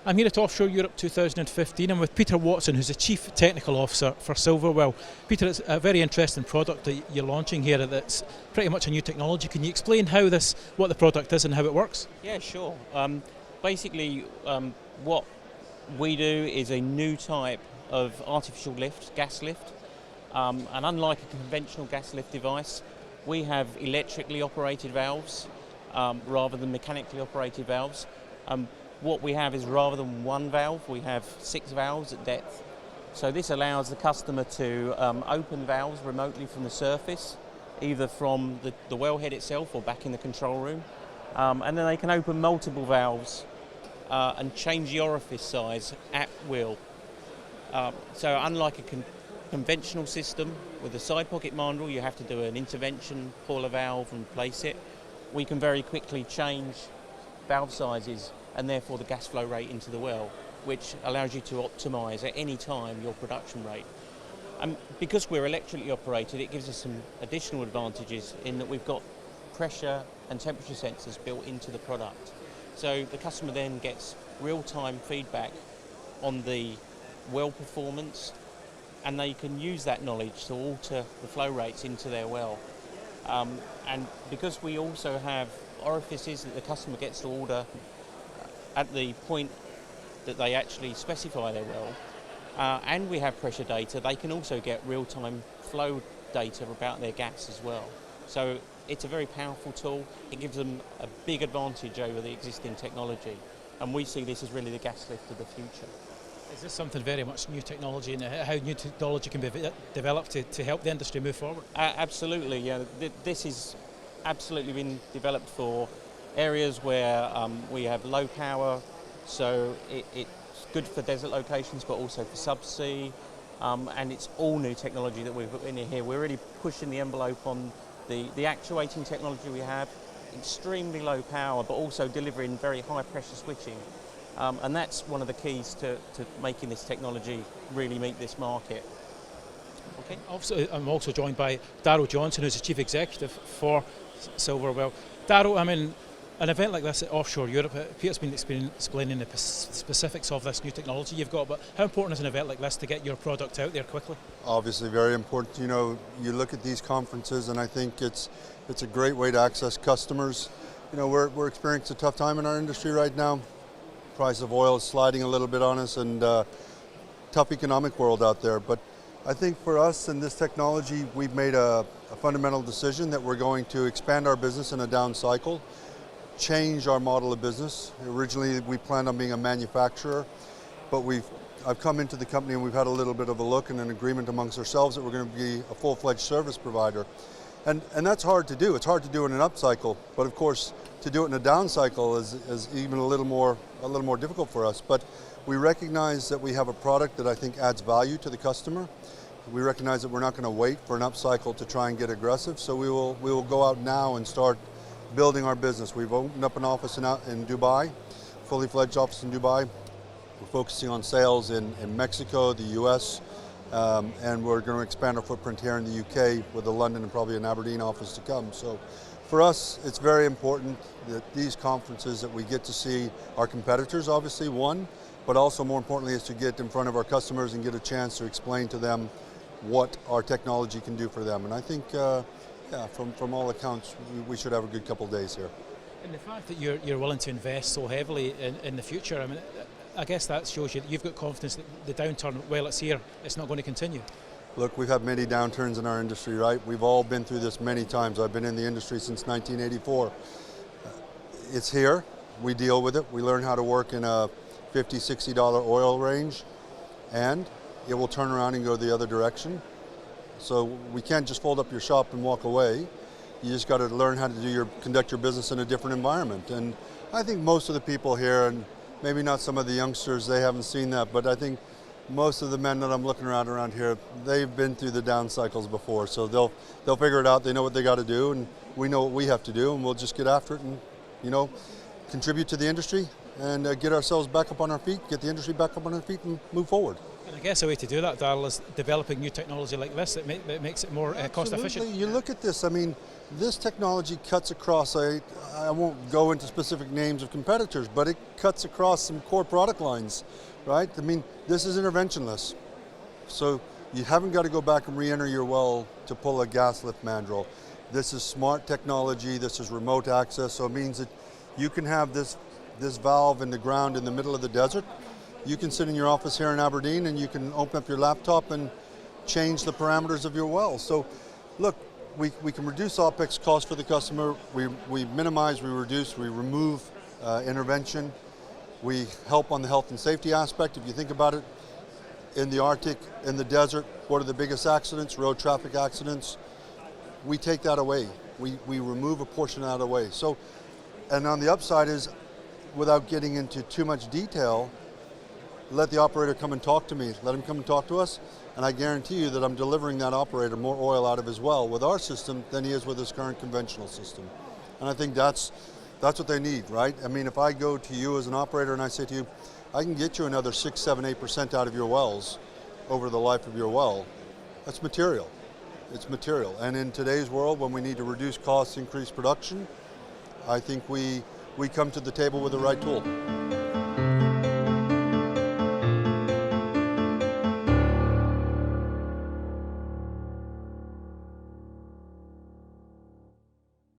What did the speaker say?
I'm here at Offshore Europe 2015. I'm with Peter Watson, who's the Chief Technical Officer for Silverwell. Peter, it's a very interesting product that you're launching here that's pretty much a new technology. Can you explain what the product is and how it works? Yeah, sure. Basically, what we do is a new type of artificial lift, gas lift. And unlike a conventional gas lift device, we have electrically operated valves rather than mechanically operated valves. What we have is, rather than one valve, we have 6 valves at depth. So this allows the customer to open valves remotely from the surface, either from the wellhead itself or back in the control room. And then they can open multiple valves and change the orifice size at will. So unlike a conventional system with a side pocket mandrel, you have to do an intervention, pull a valve and place it. We can very quickly change valve sizes and therefore the gas flow rate into the well, which allows you to optimise at any time your production rate. And because we're electrically operated, it gives us some additional advantages in that we've got pressure and temperature sensors built into the product. So the customer then gets real-time feedback on the well performance, and they can use that knowledge to alter the flow rates into their well. And because we also have orifices that the customer gets to order at the point that they actually specify their well, and we have pressure data, they can also get real-time flow data about their gas as well. So it's a very powerful tool. It gives them a big advantage over the existing technology, and we see this as really the gas lift of the future. Is this something very much new technology, and how new technology can be developed to help the industry move forward? Absolutely, yeah. This has absolutely been developed for areas where we have low power, so it's good for desert locations, but also for subsea, and it's all new technology that we've put in here. We're really pushing the envelope on the actuating technology we have, extremely low power, but also delivering very high pressure switching. And that's one of the keys to making this technology really meet this market. Okay. I'm also joined by Darryl Johnson, who's the Chief Executive for Silverwell. Darryl, I mean, an event like this at Offshore Europe, Peter's been explaining the specifics of this new technology you've got, but how important is an event like this to get your product out there quickly? Obviously very important. You know, you look at these conferences and I think it's a great way to access customers. You know, we're experiencing a tough time in our industry right now. Price of oil is sliding a little bit on us, and tough economic world out there. But I think for us and this technology, we've made a fundamental decision that we're going to expand our business in a down cycle, change our model of business. Originally, we planned on being a manufacturer, but I've come into the company and we've had a little bit of a look and an agreement amongst ourselves that we're going to be a full-fledged service provider. And that's hard to do. It's hard to do in an up cycle, but of course, to do it in a down cycle is even a little more difficult for us. But we recognize that we have a product that I think adds value to the customer. We recognize that we're not going to wait for an up cycle to try and get aggressive, so we will go out now and start building our business. We've opened up an office in Dubai, fully fledged office in Dubai. We're focusing on sales in Mexico, the US, and we're going to expand our footprint here in the UK with a London and probably an Aberdeen office to come. So for us, it's very important that these conferences that we get to see our competitors, obviously, one, but also more importantly is to get in front of our customers and get a chance to explain to them what our technology can do for them. And I think, from all accounts, we should have a good couple of days here. And the fact that you're willing to invest so heavily in the future, I mean, I guess that shows you that you've got confidence that the downturn, while it's here, it's not going to continue. Look, we've had many downturns in our industry, right? We've all been through this many times. I've been in the industry since 1984. It's here, we deal with it. We learn how to work in a $50, $60 oil range, and it will turn around and go the other direction. So we can't just fold up your shop and walk away. You just got to learn how to conduct your business in a different environment. And I think most of the people here, and maybe not some of the youngsters, they haven't seen that, but I think most of the men that I'm looking around here, they've been through the down cycles before, so they'll figure it out. They know what they got to do, and we know what we have to do, and we'll just get after it and, you know, contribute to the industry and get ourselves back up on our feet, get the industry back up on our feet and move forward. And I guess a way to do that, Darryl, is developing new technology like this that makes it more cost efficient. You look at this, I mean, this technology cuts across, I won't go into specific names of competitors, but it cuts across some core product lines, right? I mean, this is interventionless. So you haven't got to go back and re-enter your well to pull a gas lift mandrel. This is smart technology, this is remote access, so it means that you can have this valve in the ground in the middle of the desert. You can sit in your office here in Aberdeen and you can open up your laptop and change the parameters of your well. So look, we can reduce OPEX costs for the customer, we minimize, we reduce, we remove intervention, we help on the health and safety aspect. If you think about it, in the Arctic, in the desert, what are the biggest accidents? Road traffic accidents. We take that away. We remove a portion of that away. So, and on the upside is, without getting into too much detail, let the operator come and talk to me. Let him come and talk to us, and I guarantee you that I'm delivering that operator more oil out of his well with our system than he is with his current conventional system. And I think that's what they need, right? I mean, if I go to you as an operator and I say to you, I can get you another 6, 7, 8% out of your wells over the life of your well, that's material. It's material. And in today's world, when we need to reduce costs, increase production, I think we come to the table with the right tool.